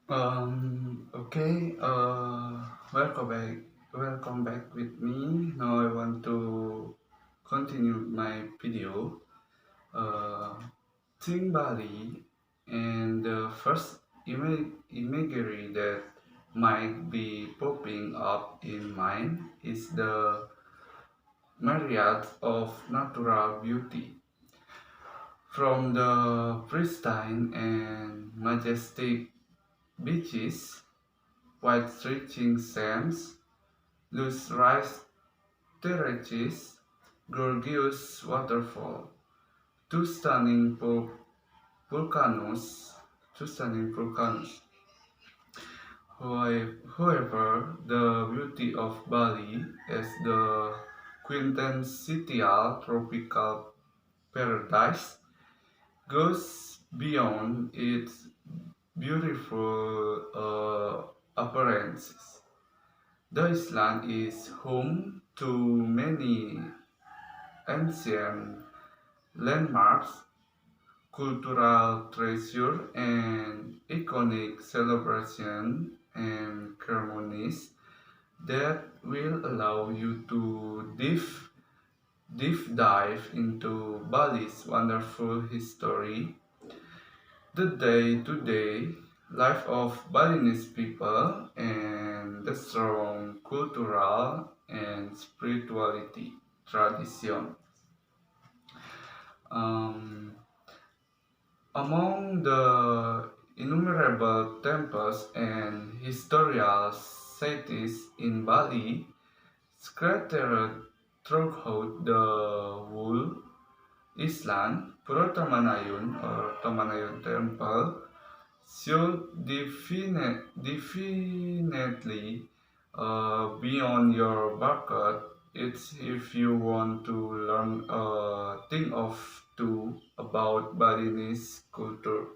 Okay, welcome back with me. Now I want to continue my video. Uh, Think Bali, and the first imagery that might be popping up in mind is the myriad of natural beauty. From the pristine and majestic beaches, wide stretching sands, loose rice terraces, gorgeous waterfall, two stunning volcanoes, two stunning volcanoes. However, the beauty of Bali as the quintessential tropical paradise goes beyond its beautiful appearances. The island is home to many ancient landmarks, cultural treasure, and iconic celebrations and ceremonies that will allow you to deep dive into Bali's wonderful history, the day-to-day life of Balinese people, and the strong cultural and spirituality tradition. Um, Among the innumerable temples and historical sites in Bali, scattered throughout the whole island, Pura Tamanayun or Tamanayun Temple should definitely beyond your bucket. It's if you want to learn a thing of two about Balinese culture.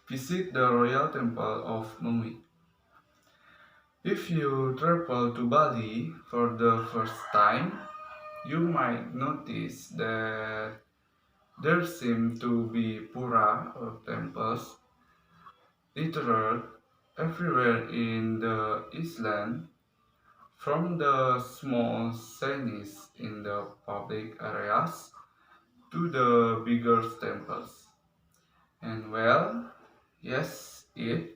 Visit the Royal Temple of Mummy. If you travel to Bali for the first time, you might notice that there seem to be pura or temples littered everywhere in the island, from the small shrines in the public areas to the bigger temples. And well, yes, it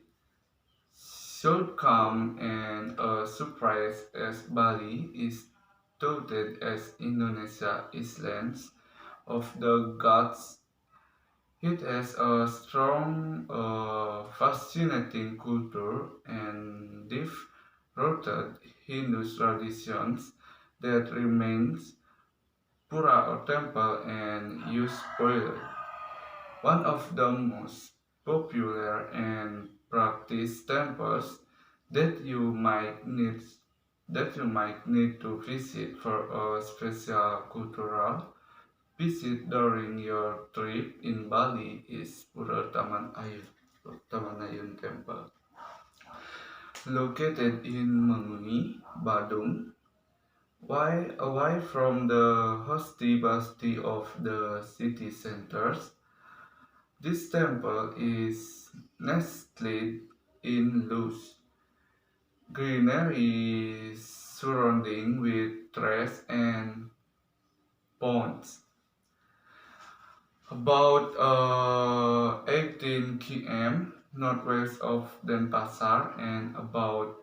should come and a surprise as Bali is touted as Indonesia islands of the gods. It has a strong, fascinating culture and deep-rooted Hindu traditions that remains Pura or temple and use spoiler. One of the most popular and practiced temples that you might need to visit for a special cultural visit during your trip in Bali is Pura Tamanayun Temple, located in Menguni, Badung, while away from the hosty-busty of the city centers. This temple is nestled in lush greenery surrounding with trees and ponds. About 18 km northwest of Denpasar and about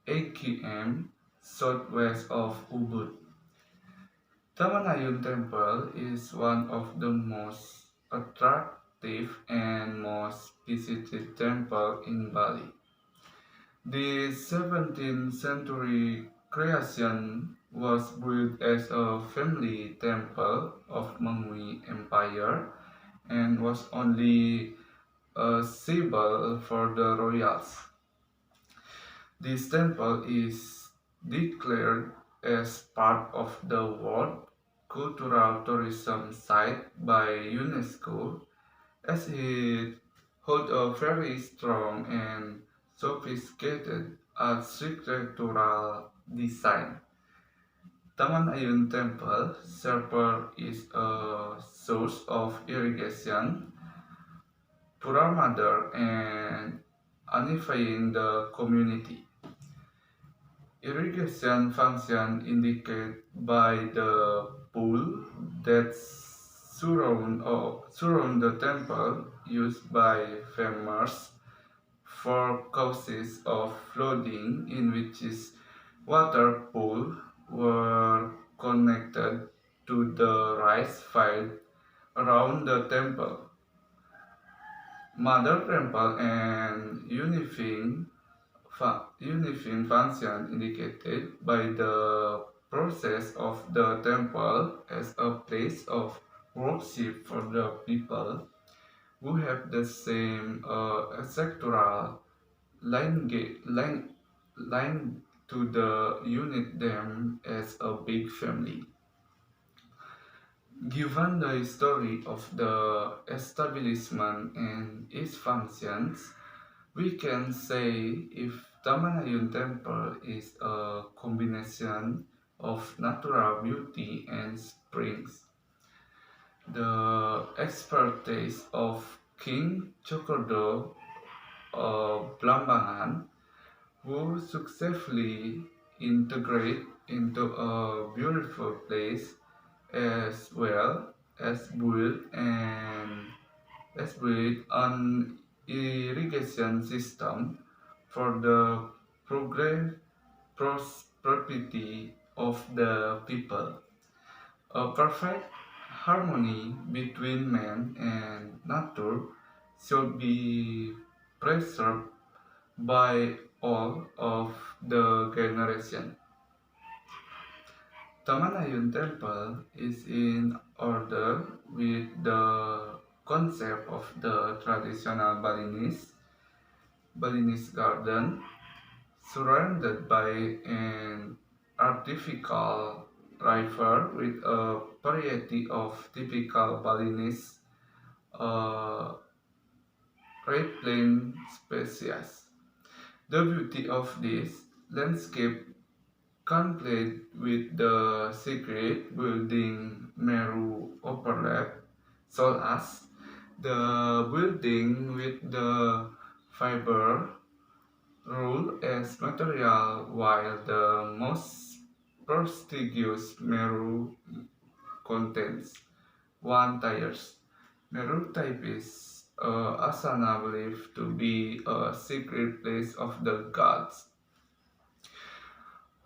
8 km southwest of Ubud. Tamanayun Temple is one of the most attractive and most visited temple in Bali. The 17th century creation was built as a family temple of Mengwi Empire and was only a symbol for the royals. This temple is declared as part of the World Cultural Tourism Site by UNESCO as it holds a very strong and sophisticated architectural design. Taman Ayun Temple serves is a source of irrigation, Pura Mother, and unifying the community. Irrigation function indicated by the pool that surround the temple used by farmers for causes of flooding in which is water pool were connected to the rice field around the temple. Mother temple and unifying function indicated by the process of the temple as a place of worship for the people who have the same sectoral line to the unit them as a big family. Given the history of the establishment and its functions, we can say if Tamanayun Temple is a combination of natural beauty and springs. The expertise of King Chokordo Blambangan, who successfully integrate into a beautiful place as well as build an irrigation system for the progress prosperity of the people. A perfect harmony between man and nature should be preserved by all of the generation. Tamanayun Temple is in order with the concept of the traditional Balinese garden surrounded by an artificial river with a variety of typical Balinese uh, red plant species. The beauty of this landscape conflict with the secret building Meru overlap, so as the building with the fiber rule as material while the most prestigious Meru contains one tires. Meru type is asana believed to be a secret place of the gods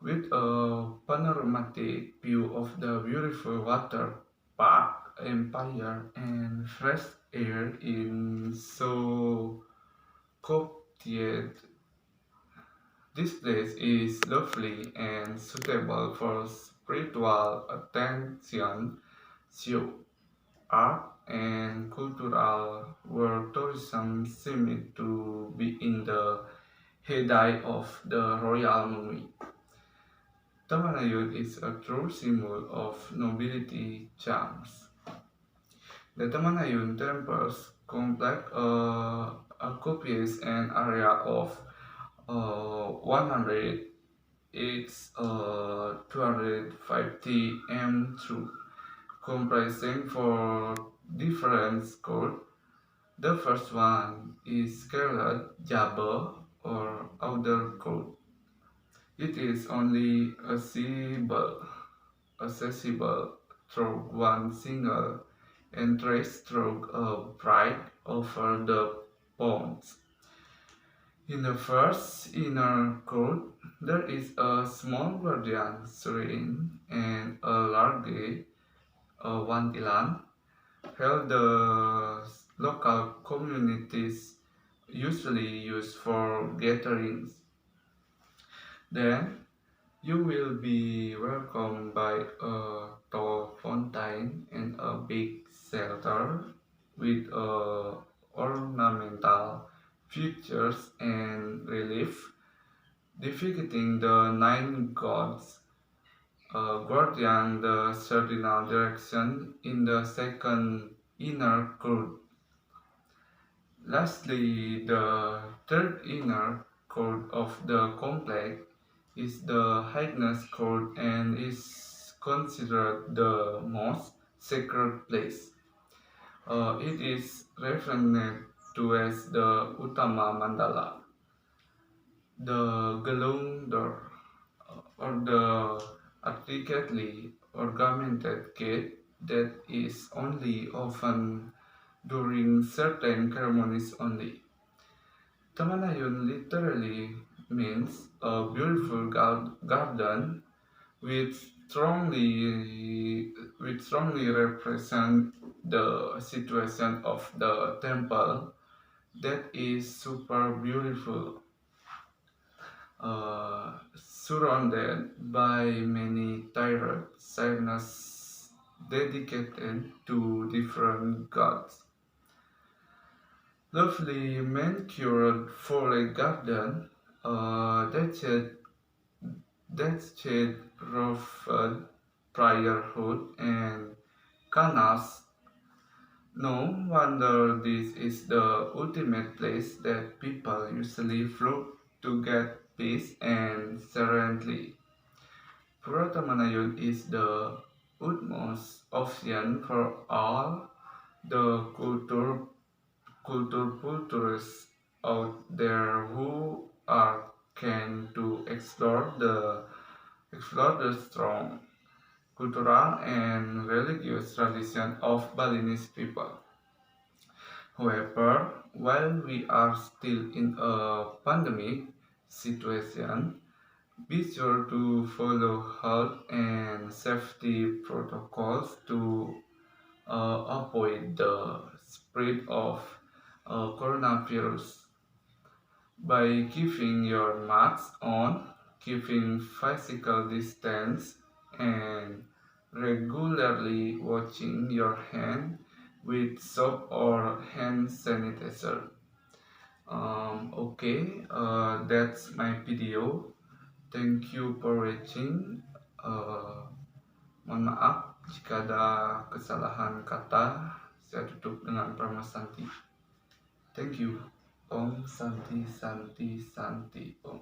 with a panoramic view of the beautiful water park empire and fresh air in so copied. This place is lovely and suitable for spiritual attention, show, art, and cultural where tourism seemed to be in the heyday of the royal mummy. Tamanayud is a true symbol of nobility charms. The Tamanayun temples complex occupies an area of 100 is 250 m2, comprising four different schools. The first one is called Jabba or outer court. It is only accessible through one single entrance through a bright over the ponds. In the first inner court, there is a small guardian shrine and a large wantilan held the local communities usually use for gatherings. Then you will be welcomed by a tall fountain and a big shelter with ornamental features and relief depicting the nine gods guardian the cardinal direction in the second inner court. Lastly, the third inner court of the complex is the highest court and is considered the most sacred place. It is referred to as the Uttama Mandala. The gelung door or the intricately ornamented gate that is only open during certain ceremonies only. Tamanayun literally means a beautiful garden which strongly represent the situation of the temple that is super beautiful, surrounded by many tiered signs dedicated to different gods. Lovely manicured flower garden, thatched roofed briarwood and canals. No wonder this is the ultimate place that people usually flock to get peace and serenity. Puratamanayun is the utmost option for all the culturists out there who are keen to explore the strong cultural and religious tradition of Balinese people. However, while we are still in a pandemic situation, be sure to follow health and safety protocols to avoid the spread of coronavirus by keeping your mask on, keeping physical distance, and regularly washing your hand with soap or hand sanitizer. Okay, that's my video. Thank you for watching. Uh, Mohon maaf jika ada kesalahan kata. Saya tutup dengan Pramasanti. Thank you. Om Santi Santi Santi Om.